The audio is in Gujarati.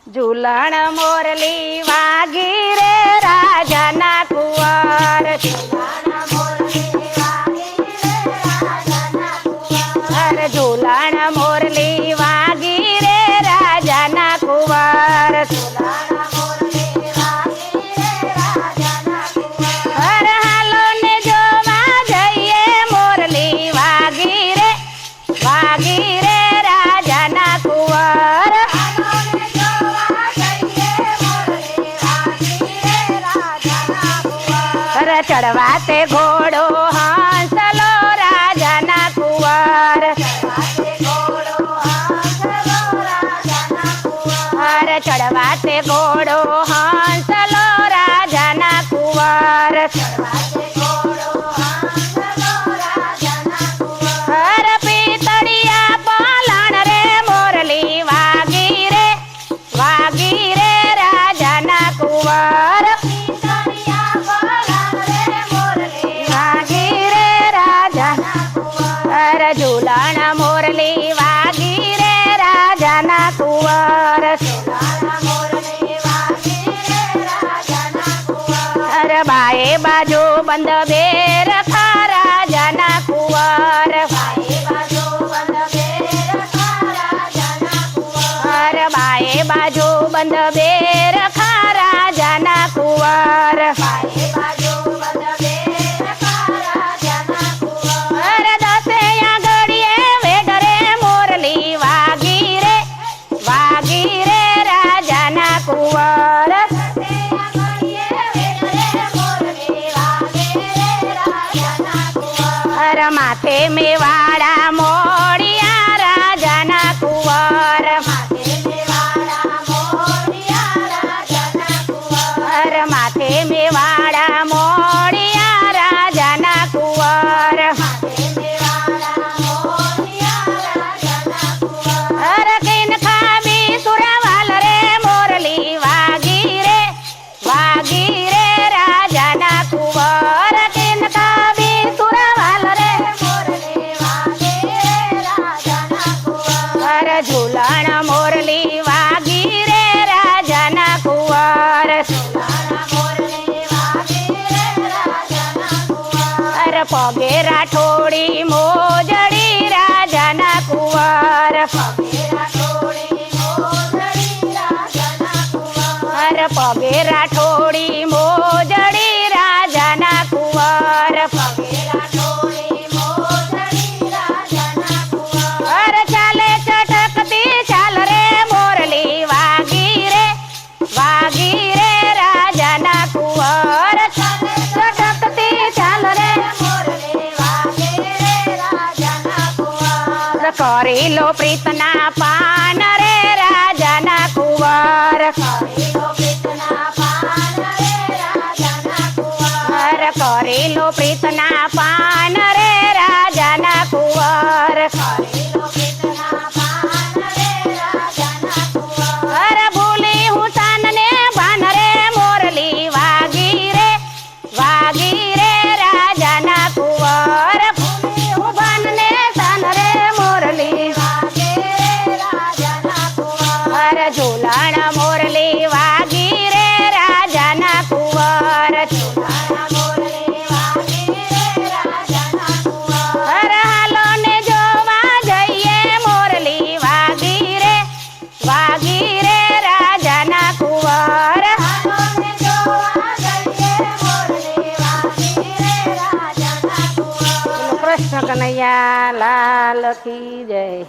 ઝૂલણ મોરલી વાગી રે રાજાના કુંવર. ઝૂલણ મોરલી વાગી રે રાજાના કુંવર. હર હાલો ને જોવા જઈએ મોરલી વાગી રે રાજાના કુંવર. ચડવા તે ઘોડો હાંસલો રાજાના કુંવર. ચડવા તે ઘોડો હાંસલો રાજાના કુંવર. હર પિતળિયા પાલણ રે મોરલી વાગી રે રાજાના કુંવર. ઝૂલણ મોરલી વાગી રે રાજાના કુંવર. બાએ બાજુ બંધ બેર ખા રાજાના કુંવર. બાએ બાજુ બંધ બેર ખા રાજાના કુંવર. માથે મેવાડા મોડિયા રાજાના કુંવર. માથે મેવાડા મોડિયા રાજાના કુંવર. હર કિન ખાબી સુરવાલ રે મોરલી વાગી રે રાજાના કુંવર. કિન ખાબી સુરવાલ રે ઝૂલણ મોરલી વાગી રે રાજાના કુંવર. પગે રાઠોડી મોજડી રાજાના કુંવર. પગે રાઠોડી મોજડી રાજાના કુંવર. ચાલે ચટકતી ચાલ રે મોરલી વાગી રે રાજાના કુંવર. ચટકતી ચાલ રે કરી લો પ્રીતના પાન રે રાજાના કુંવર. કરી લો પ્રીતના પાન રે રાજાના કુંવર. ભૂલી હું તાનને ભાન રે મોરલી વાગી રે રાજાના કુંવર. ભૂલી હું ભાનને તાન રે મોરલી ઝૂલણ મોરલી વાગી રે રાજાના કુંવર. હર હાલો ને જોવા જઈએ મોરલી વાગી રે રાજાના કુંવર. કૃષ્ણ કનૈયા લાલ કી જય.